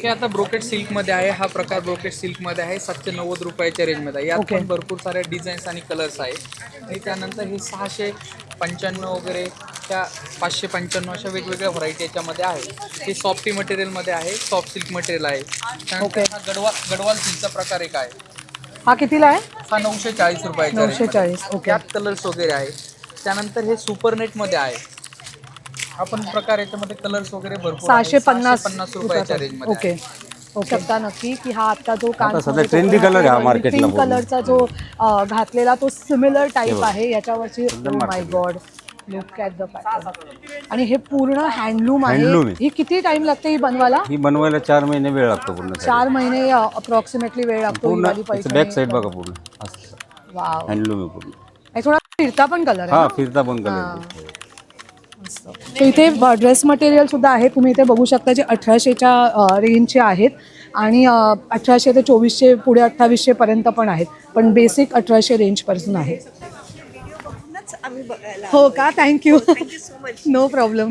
हे आता brocade silk मध्ये आहे. हा प्रकार ब्रोकेट सिल्क मध्ये आहे. 790 रुपयाच्या रेंज मध्ये आहे. यात पण भरपूर सारे डिझाईन्स आणि कलर्स आहे. आणि त्यानंतर हे 695 वगैरे त्या 595 अशा वेगवेगळ्या व्हरायटी याच्यामध्ये आहे. हे सॉफ्टी मटेरियल मध्ये आहे. सॉफ्ट सिल्क मटेरियल आहे. त्यानंतर हा गडवाल सिल्कचा प्रकार एक आहे. हा कितीला आहे? हा 940 रुपयाच्या रेंज 940. मध्ये. ओके. त्यात कलर्स वगैरे आहे. त्यानंतर हे सुपरनेट मध्ये आहे. आपण प्रकार याच्यामध्ये कलर्स वगैरे भरपूर आहे. 650 रुपयाच्या रेंज मध्ये. ओके. शकता नक्की की हा आता जो सध्या ट्रेंडी कलर आहे मार्केटला. पिंक कलरचा जो घातलेला तो सिमिलर टाईप आहे. याच्यावरची my god look at the pattern. आणि हे पूर्ण हँडलूम आहे. ही किती टाइम लागते ही बनवायला? ही बनवायला 4 महिने वेळ लागतो पूर्ण. 4 महिने अप्रॉक्सिमेटली वेळ लागतो. बॅक साइड बघा पूर्ण. वाव. हँडलूम आहे पूर्ण. हे थोडा फिरता पण कलर आहे. हा फिरता पण कलर. इथे ड्रेस मटेरियल सुद्धा आहे. तुम्ही इथे बघू शकता जे 1800च्या रेंजचे आहेत आणि 1800 ते 2400 पुढे 2800 पर्यंत पण आहेत. पण बेसिक 1800 रेंज पासून आहे. हो का? थँक्यू. No problem.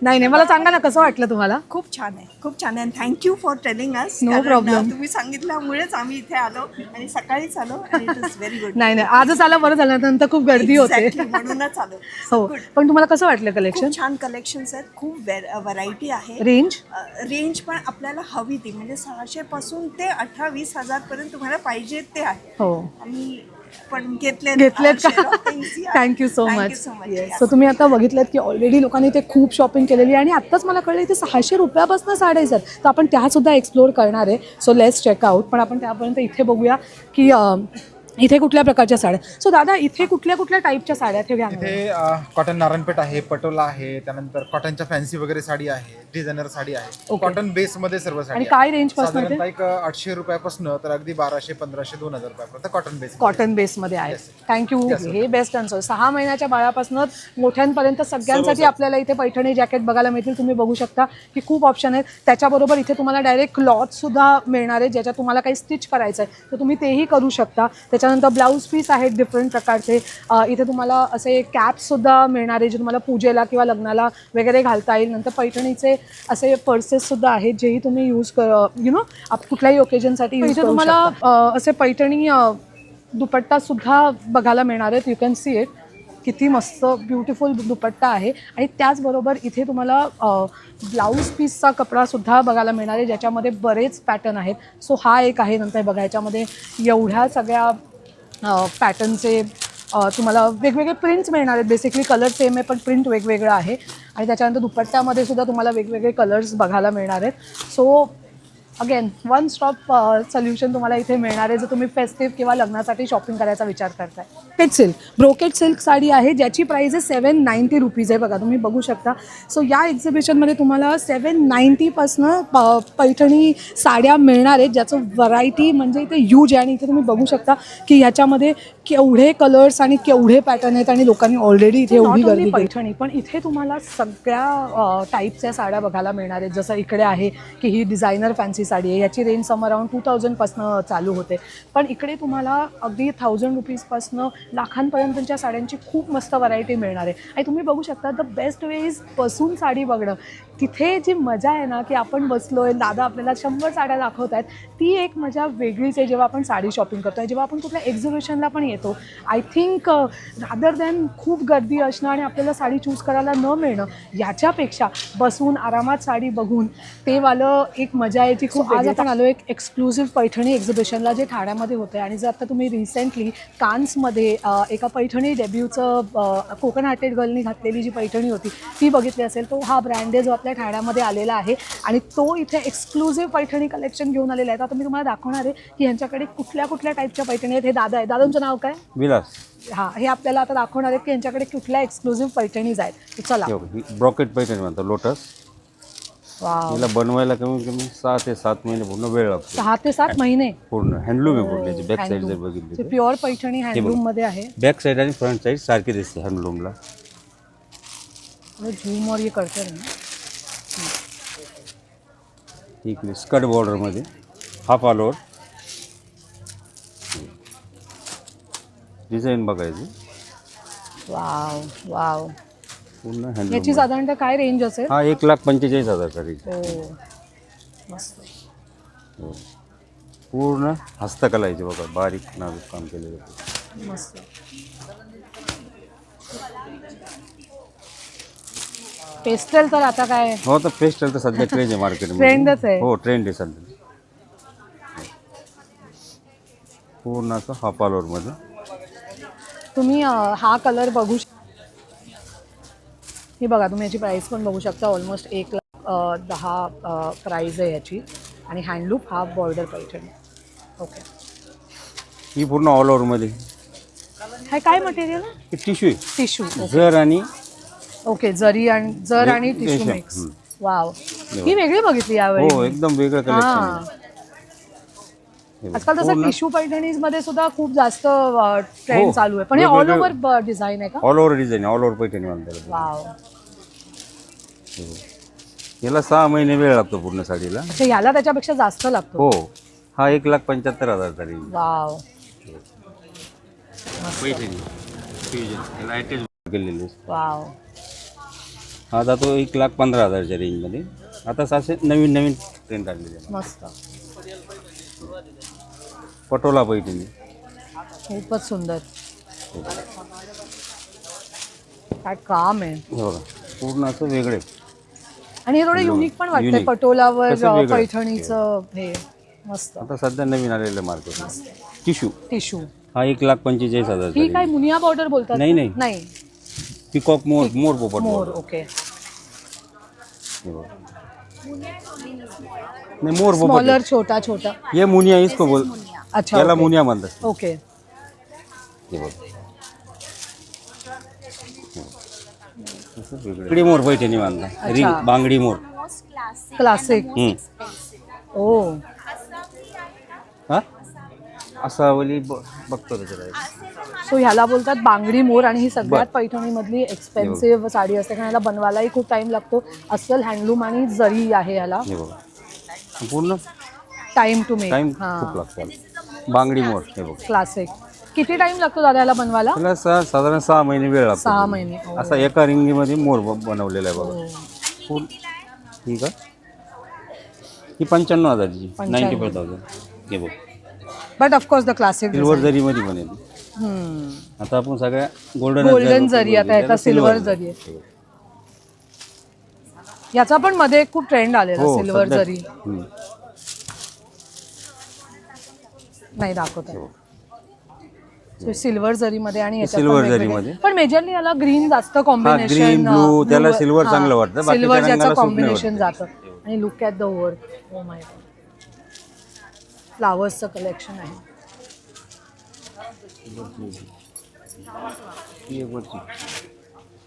नाही मला सांगा ना कसं वाटलं तुम्हाला? खूप छान आहे, खूप छान आहे. Thank you for telling us. No problem. तुम्ही सांगितल्यामुळेच आम्ही इथे आलो आणि सकाळीच आलो आणि इट इज व्हेरी गुड. नाही आजच आलं बरं झालं, नंतर खूप गर्दी होते म्हणूनच आलो. हो. पण तुम्हाला कसं वाटलं कलेक्शन? छान कलेक्शन्स आहेत, खूप व्हरायटी आहे. रेंज पण आपल्याला हवी ती म्हणजे 600 पासून ते 18-20 हजार पर्यंत तुम्हाला पाहिजे ते आहे. हो. आणि पण घेतलेत का? Thank you so much. सो तुम्ही आता बघितलं की ऑलरेडी लोकांनी ते खूप शॉपिंग केलेली आणि आत्ताच मला कळलं इथे 600 रुपयापासून साड्या आहेत. तर आपण त्या सुद्धा एक्सप्लोर करणार आहे. So let's check out. पण आपण त्यापर्यंत इथे बघूया की इथे कुठल्या प्रकारच्या साड्या. सो दादा इथे कुठल्या कुठल्या टाईपच्या साड्या हे घ्या. इथे कॉटन नारायणपेठ आहे, पटोला आहे, त्यानंतर कॉटनच्या फॅन्सी वगैरे साडी आहे, डिझायनर साडी आहे. कॉटन बेस मध्ये सर्व साडी. आणि काय रेंज पासून? साधारणतः एक 800 रुपयापासून तर अगदी 1200, 1500, 2000 रुपयापर्यंत कॉटन बेस मध्ये आहे. थँक्यू. हे बेस्ट आन्सर. 6 महिन्याच्या बाळापासून मोठ्यांपर्यंत सगळ्यांसाठी आपल्याला इथे पैठणी जॅकेट बघायला मिळतील. तुम्ही बघू शकता की खूप ऑप्शन आहेत. त्याच्याबरोबर इथे तुम्हाला डायरेक्ट क्लॉथ सुद्धा मिळणार आहे ज्याच्यात तुम्हाला काही स्टिच करायचं आहे तर तुम्ही तेही करू शकता. त्याच्यानंतर ब्लाऊज पीस आहेत डिफरंट प्रकारचे. इथे तुम्हाला असे कॅप्ससुद्धा मिळणार आहे जे तुम्हाला पूजेला किंवा लग्नाला वगैरे घालता येईल. नंतर पैठणीचे असे पर्सेससुद्धा आहेत जेही तुम्ही यूज कुठल्याही ओकेजनसाठी यूज करू शकता. तुम्हाला असे पैठणी दुपट्टासुद्धा बघायला मिळणार आहेत. You can see it. किती मस्त ब्युटिफुल दुपट्टा आहे. आणि त्याचबरोबर इथे तुम्हाला ब्लाऊज पीसचा कपडासुद्धा बघायला मिळणार आहे ज्याच्यामध्ये बरेच पॅटर्न आहेत. सो हा एक आहे. नंतर बघा याच्यामध्ये एवढ्या सगळ्या पॅटर्नचे तुम्हाला वेगवेगळे प्रिंट्स मिळणार आहेत. बेसिकली कलर सेम आहे पण प्रिंट वेगवेगळं आहे. आणि त्याच्यानंतर दुपट्ट्यामध्ये सुद्धा तुम्हाला वेगवेगळे कलर्स बघायला मिळणार आहेत. So again one stop solution तुम्हाला इथे मिळणार आहे जर तुम्ही फेस्टिव्ह किंवा लग्नासाठी शॉपिंग करायचा विचार करताय. ब्रोकेट सिल्क साडी आहे ज्याची प्राईस आहे 790 रुपीज आहे. बघा तुम्ही बघू शकता. सो या एक्झिबिशनमध्ये तुम्हाला 790पासनं पैठणी साड्या मिळणार आहेत ज्याचं व्हरायटी म्हणजे इथे ह्यूज आहे. आणि इथे तुम्ही बघू शकता की ह्याच्यामध्ये केवढे कलर्स आणि केवढे पॅटर्न आहेत आणि लोकांनी ऑलरेडी इथे एवढी गर्दी पैठणी. पण इथे तुम्हाला सगळ्या टाईपच्या साड्या बघायला मिळणार आहेत. जसं इकडे आहे की ही डिझायनर फॅन्सी साडी आहे. याची रेंज सम अराउंड 2000 पासून चालू होते. पण इकडे तुम्हाला अगदी 1000 रुपीजपासनं लाखांपर्यंतच्या साड्यांची खूप मस्त व्हरायटी मिळणार आहे. आणि तुम्ही बघू शकता द बेस्ट वे इज बसून साडी बघणं. तिथे जी मजा आहे ना की आपण बसलोय, दादा आपल्याला 100 साड्या दाखवत आहेत, ती एक मजा वेगळीच आहे जेव्हा आपण साडी शॉपिंग करतो. जेव्हा आपण कुठल्या एक्झिबिशनला पण येतो आय थिंक रादर दॅन खूप गर्दी असणं आणि आपल्याला साडी चूज करायला न मिळणं याच्यापेक्षा बसून आरामात साडी बघून ते वालं एक मजा आहे ती खूप. आज आपण आलो एक एक्सक्लुझिव्ह पैठणी एक्झिबिशनला जे ठाण्यामध्ये होतं आहे. आणि जर आता तुम्ही रिसेंटली कान्समध्ये एका पैठणी डेब्यूचं कोकण हार्टेड गर्लनी घातलेली जी पैठणी होती ती बघितली असेल तो हा ब्रँड आहे जो आपल्या ठाण्यामध्ये आलेला आहे. आणि तो इथे एक्सक्लुझिव्ह पैठणी कलेक्शन घेऊन आलेला आहे. तर आता मी तुम्हाला दाखवणार आहे की यांच्याकडे कुठल्या कुठल्या टाईपच्या पैठणी आहेत. हे दादा आहे. दादांचं नाव काय? विलास. हां हे आपल्याला आता दाखवणार आहेत की यांच्याकडे कुठल्या एक्सक्लुझिव्ह पैठणीज आहेत. चला. ब्रॉकेट पैठणी म्हणतात लोटस. याला बनवायला कमीत कमी 6 ते 7 महिने पूर्ण वेळ लागतो. 6 ते 7 महिने पूर्ण हँडलूम आहे पूर्ण. बॅक साईड जर बघितली प्युअर पैठणी हँडलूम मध्ये आहे. बॅक साईड आणि फ्रंट साईड सारखी दिसते हँडलूमला. झूम और ये करते रहना. ठीक आहे. स्कर्ट बॉर्डरमध्ये हाफ ऑल ओव्हर डिझाईन बघायची. Wow wow. पूर्ण हँडलूम. याची साधारणतः काय रेंज असेल? हा 1,45,000 रेंज. हो मस्त. हो. पूर्ण हस्तकला आहे बघा, बारीक नाजूक काम केलेलं आहे. मस्त. पेस्टल तर आता काय हो, तर पेस्टल तर सध्या ट्रेंड आहे मार्केटमध्ये. ट्रेंडच आहे. हो, ट्रेंड आहे सध्या. पूर्ण असं हाफ ऑल ओव्हरमध्ये. तुम्ही हा कलर बघू ही बघा, तुम्ही याची प्राईस पण बघू शकता. ऑलमोस्ट 1,10,000 प्राईज आहे याची. आणि handloom half border Paithani. Okay. ही पूर्ण ऑल ओव्हरमध्ये. हे काय मटेरियल आहे? ही टिश्यू आहे. टिश्यू. जर आणि ओके. जरी आणि जर आणि टिश्यू रेशम. मिक्स. वाव. ही वेगळी बघितली यावेळी. हो, एकदम वेगळं कलेक्शन हां. आहे. आजकाल तसं टिश्यू पैठणीज मध्ये सुद्धा खूप जास्त ट्रेंड हो. चालू आहे. पण हे ऑल वेगवेगळे- ओव्हर डिझाईन आहे का? All over design, all over Paithani म्हणतात. वाव. याला 6 महिने वेळ लागतो पूर्ण साडीला. अच्छा, याला त्याच्यापेक्षा जास्त लागतो. हो, हा 1,75,000 तरी वाव. पैठणी फ्युजन याला अटॅच केलेली आहे. वाव. हा जातो 1,15,000च्या रेंजमध्ये. आता असे नवीन नवीन ट्रेंड आलेले आहे. मस्त. पटोला पैठणी. खूपच सुंदर. काय काम आहे. हे बघा, पूर्ण असं वेगळे. आणि हे थोडं युनिक पण वाटतंय. Unique. पटोलावर कसं वेगळं. पैठणीचं हे मस्त. आता सध्या नवीन आलेलं मार्केट. Tissue tissue. हा 1,45,000. ही काय मुनिया बॉर्डर बोलतात? नाही, नाही. नाही. पिकॉक मोर, मोर पोपट. मोर. ओके. हे बघा. नाही, मोर पोपट. स्मॉलर, छोटा छोटा. ये मुनिया इसको बोल. अच्छा. याला ओके. मुनिया म्हणतात. ओके. हे बघ. असं वेगळं. बांगडी मोर पैठणी म्हणतात. रिंग बांगडी मोर. क्लासिक. ओ. हा असावली बघतो त्याच्यात. सो ह्याला बोलतात बांगडी मोर. आणि ही सगळ्यात पैठणीमधली एक्सपेन्सिव्ह साडी असते, कारण ह्याला बनवायलाही खूप टाइम लागतो. अस्सल हँडलूम आणि जरी आहे ह्याला. हे बघा, पूर्ण टाइम टू मेक. टाइम खूप लागतो. बांगडी मोर. हे बघ, क्लासिक. किती टाइम लागतो दादा याला बनवायला? त्याला साधारण 6 महिने वेळ लागतो. 6 महिने. असा एका रिंगीमध्ये मोर बनवलेला आहे बघा. फुल. ठीक आहे. ही 95,000ची. 95,000. हे बघ, but of course the classic. Silver जरीमध्ये बनेल. आता आपण सगळ्या गोल्डन जरी, आता ह्याचा सिल्वर जरी आहे. याचा पण मध्ये खूप ट्रेंड आलेला सिल्वर जरी. नाही दाखवत आहे. सिल्वर जरी मध्ये आणि सिल्वर जरीमध्ये. पण मेजरली याला ग्रीन जास्त कॉम्बिनेशन. ग्रीन ब्लू त्याला सिल्वर चांगलं वाटतं. सिल्वर ज्याचं कॉम्बिनेशन जातं. आणि look at the work. Oh my god. फ्लावर्सचं कलेक्शन आहे.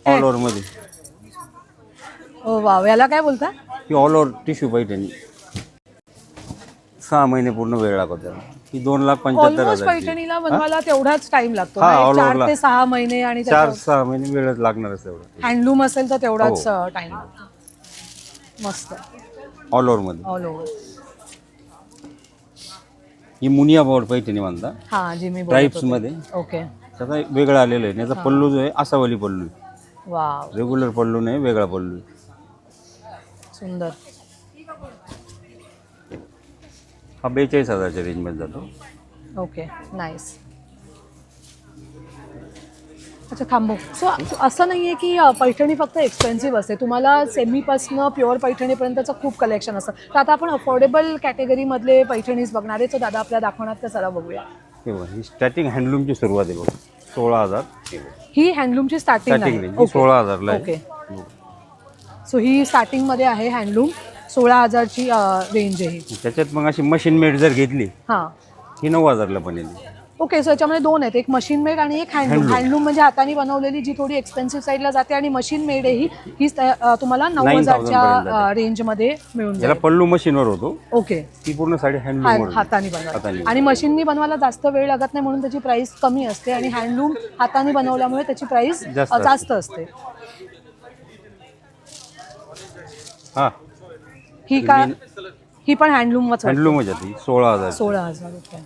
ऑल ओव्हर मध्ये. Oh wow. याला काय बोलता? ही ऑल ओव्हर टिश्यू पैठणी. 6 महिने पूर्ण वेळ लागतो त्याला. ही 2,75,000. ऑलमोस्ट पैठणीला बनवायला तेवढाच टाइम लागतो. हा, all 4 over ते 6 महिने. आणि 4-6 महिने वेळच लागणारच तेवढं. हँडलूम असेल तर तेवढाच हो. टाइम लागतो. मस्त. ऑल ओव्हर मध्ये. All over. ही मुनिया बोर्ड पैठणी म्हणतात. हा, जी मी ट्राईब्स मध्ये. ओके. त्याचा वेगळं आलेलं आहे. याचा पल्लू जो आहे आसावली पल्लू आहे. वाव. रेग्युलर पल्लू नाही, वेगळा पल्लू आहे. सुंदर. हा 42,000च्या रेंजमध्ये जातो. ओके. नाईस. अच्छा, थांबू. सो असं नाही आहे की पैठणी फक्त एक्सपेन्सिव्ह असते. तुम्हाला सेमीपासनं प्युअर पैठणीपर्यंतचं खूप कलेक्शन असतं. तर आता आपण अफोर्डेबल कॅटेगरीमधले पैठणीज बघणार आहे. तो दादा आपल्या दाखवणार तर चला बघूया. हे बघा, ही स्टार्टिंग हँडलूमची सुरुवात आहे बघा. 16,000. ही हँडलूमची स्टार्टिंग स्टार्टिंग आहे. रेंज 16,000ला आहे. ओके. सो ही स्टार्टिंगमध्ये आहे हँडलूम. 16,000ची रेंज आहे ही. त्याच्यात मग अशी मशीन मेड जर घेतली हां. ही 9,000ला बनेल. ओके. सो याच्यामध्ये 2 आहेत. एक मशीन मेड आणि एक हँडलूम. हँडलूम म्हणजे हाताने बनवलेली, जी थोडी एक्सपेन्सिव्ह साईडला जाते. आणि मशीन मेड आहे ही तुम्हाला 9,000च्या रेंजमध्ये मिळून याला जाईल. पल्लू मशीनवर होतो. ओके. ती पूर्ण साडी हँडलूम हाताने बनवतात. आणि मशीननी बनवायला जास्त वेळ लागत नाही, म्हणून त्याची प्राइस कमी असते. आणि हँडलूम हाताने बनवल्यामुळे त्याची प्राइस जास्त असते. हा, ही पण हँडलूमच. हँडलूमच आहे. 16,000. 16,000. ओके.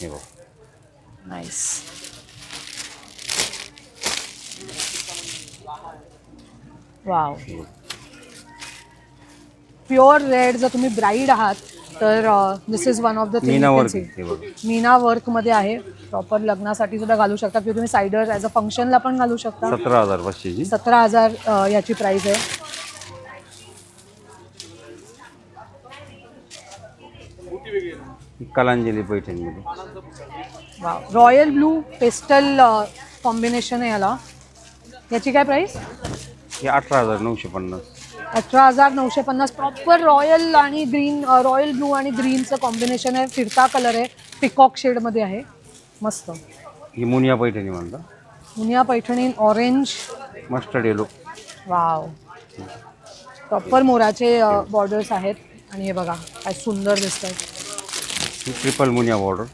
हे बघ. नाईस. वाव. Pure red. जर तुम्ही ब्राईड आहात तर this is one of the meena work हे बघा. मीना वर्कमध्ये आहे. प्रॉपर लग्नासाठी सुद्धा घालू शकता किंवा तुम्ही सायडर ॲज अ फंक्शनला पण घालू शकता. 17,500ची. 17,000 याची प्राईस आहे. कलांजली पैठणीमध्ये. वा, रॉयल ब्लू पेस्टल कॉम्बिनेशन आहे याला. याची काय प्राईस? हे 18,950. 18,950. प्रॉपर रॉयल आणि ग्रीन, रॉयल ब्लू आणि ग्रीनचं कॉम्बिनेशन आहे. फिरता कलर आहे, पिकॉक शेडमध्ये आहे. मस्त. ही मुनिया पैठणी म्हणता. Muniya Paithani orange mustard yellow. Wow. Proper मोराचे बॉर्डर्स आहेत आणि हे बघा काय सुंदर दिसतात. ही ट्रिपल मुनिया बॉर्डर.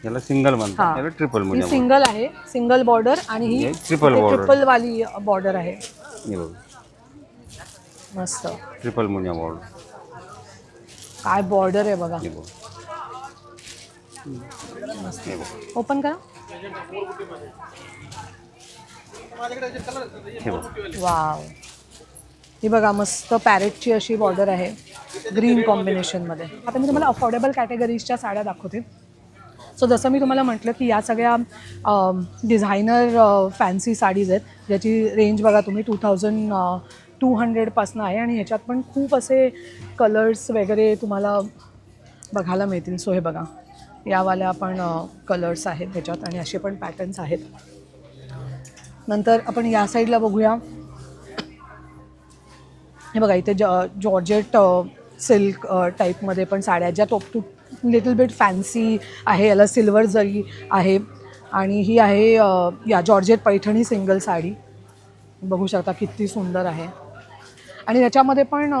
याला सिंगल म्हणतात, हा. याला ट्रिपल ही मुनिया border. सिंगल आहे, सिंगल बॉर्डर आणि ही हे triple border. ट्रिपल वाली बॉर्डर आहे. हे बघा मस्त. Triple Muniya border. काय बॉर्डर आहे बघा. हे बघा. हे बघा. ओपन करा. हे बघा. वाव. ही बघा मस्त पॅरेटची अशी बॉर्डर आहे ग्रीन कॉम्बिनेशनमध्ये. आता मी तुम्हाला अफोर्डेबल कॅटेगरीजच्या साड्या दाखवते. सो जसं मी तुम्हाला म्हटलं की या सगळ्या डिझायनर फॅन्सी साडीज आहेत ज्याची रेंज बघा तुम्ही 2,200पासनं आहे आणि ह्याच्यात पण खूप असे कलर्स वगैरे तुम्हाला बघायला मिळतील. सो हे बघा यावाल्या पण कलर्स आहेत ह्याच्यात आणि असे पण पॅटर्न्स आहेत. नंतर आपण या साईडला बघूया. हे बघा इथे जॉर्जेट सिल्क टाईपमध्ये पण साड्या ज्या लिटल बिट फॅन्सी आहे. याला सिल्वर जरी आहे आणि ही आहे या जॉर्जेट पैठणी सिंगल साडी. बघू शकता किती सुंदर आहे. आणि याच्यामध्ये पण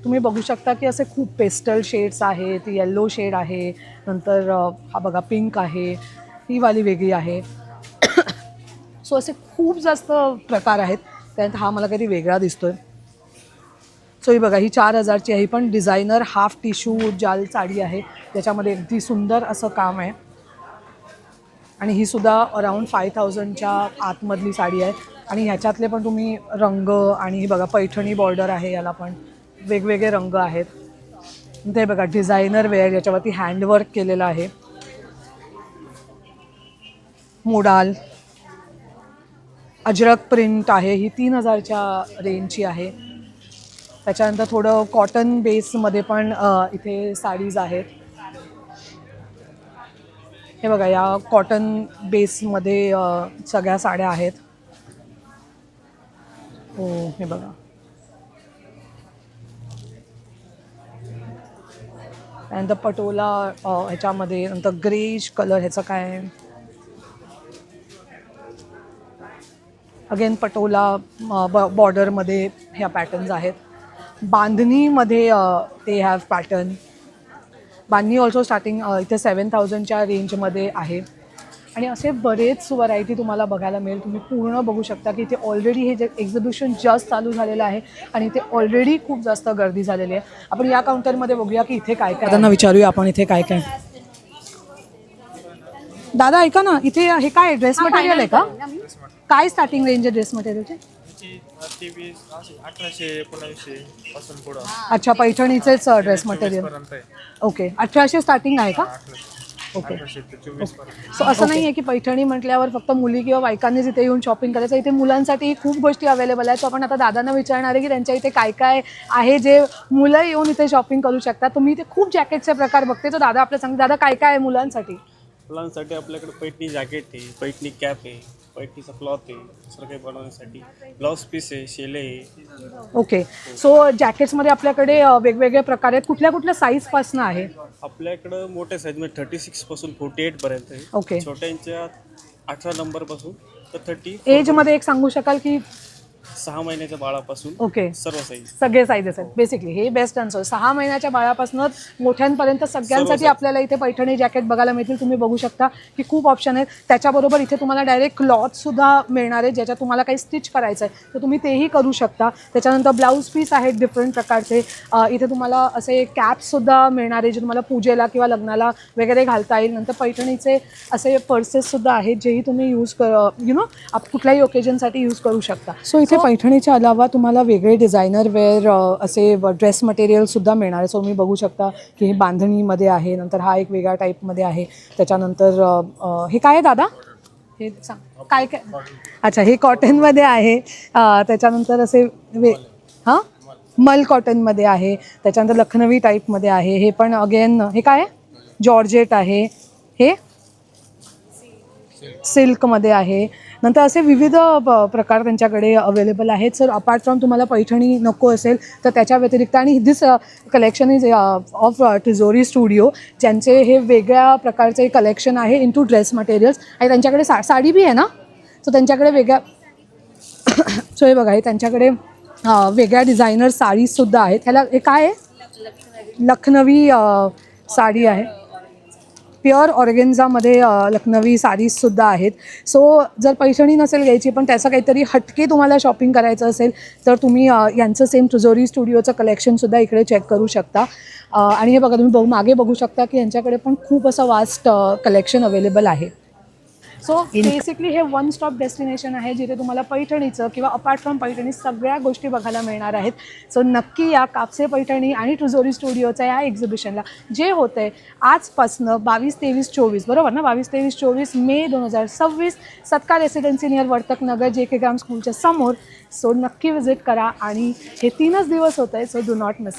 तुम्ही बघू शकता की असे खूप पेस्टल शेड्स आहेत. येल्लो शेड आहे, नंतर हा बघा पिंक आहे, ही वाली वेगळी आहे. सो असे खूप जास्त प्रकार आहेत. त्यात हा मला कधी वेगळा दिसतोय. सो ही बघा ही 4,000ची आहे. ही पण डिझायनर हाफ टिश्यू जाल साडी आहे ज्याच्यामध्ये अगदी सुंदर असं काम आहे. आणि ही सुद्धा अराऊंड 5,000च्या आतमधली साडी आहे. आणि ह्याच्यातले पण तुम्ही रंग आणि ही बघा पैठणी बॉर्डर आहे, याला पण वेगवेगळे रंग आहेत. ते बघा डिझायनर वेअर याच्यावरती हँडवर्क केलेलं आहे. मोडाल अजरक प्रिंट आहे. ही 3,000च्या रेंजची आहे. त्याच्यानंतर थोडं कॉटन बेसमध्ये पण इथे साडीज आहेत. हे बघा या कॉटन बेसमध्ये सगळ्या साड्या आहेत. हो हे बघा. त्यानंतर पटोला ह्याच्यामध्ये, नंतर ग्रेश कलर ह्याचं काय अगेन पटोला बॉर्डरमध्ये ह्या पॅटर्न्स आहेत. बांधणीमध्ये ते हॅव पॅटर्न. बांधणी ऑल्सो स्टार्टिंग इथे 7,000च्या रेंजमध्ये आहे. आणि असे बरेच व्हरायटी तुम्हाला बघायला मिळेल. तुम्ही पूर्ण बघू शकता की इथे ऑलरेडी हे जे एक्झिबिशन जस्ट चालू झालेलं आहे आणि इथे ऑलरेडी खूप जास्त गर्दी झालेली आहे. आपण या काउंटरमध्ये बघूया की इथे काय काय. त्यांना विचारूया आपण इथे काय काय. दादा ऐका ना, इथे हे काय ड्रेस मटेरियल आहे का? काय स्टार्टिंग रेंज आहे ड्रेस मटेरियलची? 1800-1900 पासून पुढं. अच्छा पैठणीचेच ड्रेस मटेरियल. ओके 1800 स्टार्टिंग आहे का? ओके. सो असं नाही आहे की पैठणी म्हटल्यावर फक्त मुली किंवा बायकांनीच इथे येऊन शॉपिंग करायचं. इथे मुलांसाठी खूप गोष्टी अवेलेबल आहेत. सो आपण आता दादांना विचारणार आहे की त्यांच्या इथे काय काय आहे जे मुलं येऊन इथे शॉपिंग करू शकतात. तुम्ही इथे खूप जॅकेटचे प्रकार बघते. तर दादा आपल्या सांग, दादा काय काय आहे मुलांसाठी? मुलांसाठी आपल्याकडे पैठणी जॅकेट आहे, पैठणी कॅप आहे, पैठणीचा क्लॉथ आहे, दुसरं काही बनवण्यासाठी ब्लाऊज पीस आहे, शेले आहे. ओके. सो जॅकेट्समध्ये आपल्याकडे वेगवेगळे प्रकार आहेत. कुठल्या कुठल्या साईजपासून आहे? आपल्याकडं मोठ्या साईजमध्ये 36 पासून 48 पर्यंत आहे. ओके. छोट्यांच्या 18 नंबर पासून तर 30. एजमध्ये एक सांगू शकाल की? 6 महिन्याच्या बाळापासून ओके सर्व साईज. सगळे साईजेस आहेत बेसिकली. हे बेस्ट आन्सर. 6 महिन्याच्या बाळापासून मोठ्यांपर्यंत सगळ्यांसाठी आपल्याला इथे पैठणी जॅकेट बघायला मिळतील. तुम्ही बघू शकता की खूप ऑप्शन आहेत. त्याच्याबरोबर इथे तुम्हाला डायरेक्ट क्लॉथसुद्धा मिळणार आहे ज्याच्यात तुम्हाला काही स्टिच करायचं आहे तर तुम्ही तेही करू शकता. त्याच्यानंतर ब्लाऊज पीस आहेत डिफरंट प्रकारचे. इथे तुम्हाला असे कॅप्ससुद्धा मिळणार आहे जे तुम्हाला पूजेला किंवा लग्नाला वगैरे घालता येईल. नंतर पैठणीचे असे पर्सेससुद्धा आहेत जेही तुम्ही यूज कुठल्याही ओकेजनसाठी यूज करू शकता. सो इथे पैठणीच्या अलावा तुम्हाला वेगळे डिझायनर वेअर असे ड्रेस मटेरियलसुद्धा मिळणार आहे. सो मी बघू शकता की हे बांधणीमध्ये आहे, नंतर हा एक वेगळ्या टाईपमध्ये आहे, त्याच्यानंतर हे काय आहे दादा, हे सांग काय काय. अच्छा, हे कॉटनमध्ये आहे, त्याच्यानंतर असे हां मल कॉटनमध्ये आहे, त्याच्यानंतर लखनवी टाईपमध्ये आहे, हे पण अगेन हे काय आहे जॉर्जेट आहे, हे सिल्कमध्ये आहे. नंतर असे विविध प्रकार त्यांच्याकडे अवेलेबल आहेत. सर अपार्ट फ्रॉम तुम्हाला पैठणी नको असेल तर त्याच्या व्यतिरिक्त, आणि दिस कलेक्शन इज ऑफ टिजोरी स्टुडिओ, ज्यांचे हे वेगळ्या प्रकारचे कलेक्शन आहे इन टू ड्रेस मटेरियल्स. आणि त्यांच्याकडे साडी बी आहे ना, सो त्यांच्याकडे वेगळ्या सो हे बघा, हे त्यांच्याकडे वेगळ्या डिझायनर साडीजसुद्धा आहेत. ह्याला हे काय आहे, लखनवी साडी आहे, प्युअर ऑर्गेन्झामध्ये लखनवी साडीजसुद्धा आहेत. सो जर पैठणी नसेल घ्यायची पण त्याचं काहीतरी हटके तुम्हाला शॉपिंग करायचं असेल तर तुम्ही यांचं सेम टिजोरी स्टुडिओचं कलेक्शनसुद्धा इकडे चेक करू शकता. आणि हे बघा, तुम्ही मागे बघू शकता की यांच्याकडे पण खूप असं वास्ट कलेक्शन अवेलेबल आहे. सो बेसिकली हे वन स्टॉप डेस्टिनेशन आहे जिथे तुम्हाला पैठणीचं किंवा अपार्ट फ्रॉम पैठणी सगळ्या गोष्टी बघायला मिळणार आहेत. सो नक्की या कापसे पैठणी आणि टिजोरी स्टुडिओच्या या एक्झिबिशनला, जे होतं आहे आजपासनं 22, 23, 24 बरोबर ना, 22, 23, 24 मे 2026 सत्कार रेसिडेन्सी नियर वर्तक नगर JK ग्राम स्कूलच्या समोर. सो नक्की विजिट करा आणि हे 3च दिवस होत आहे, सो डू नॉट मिस.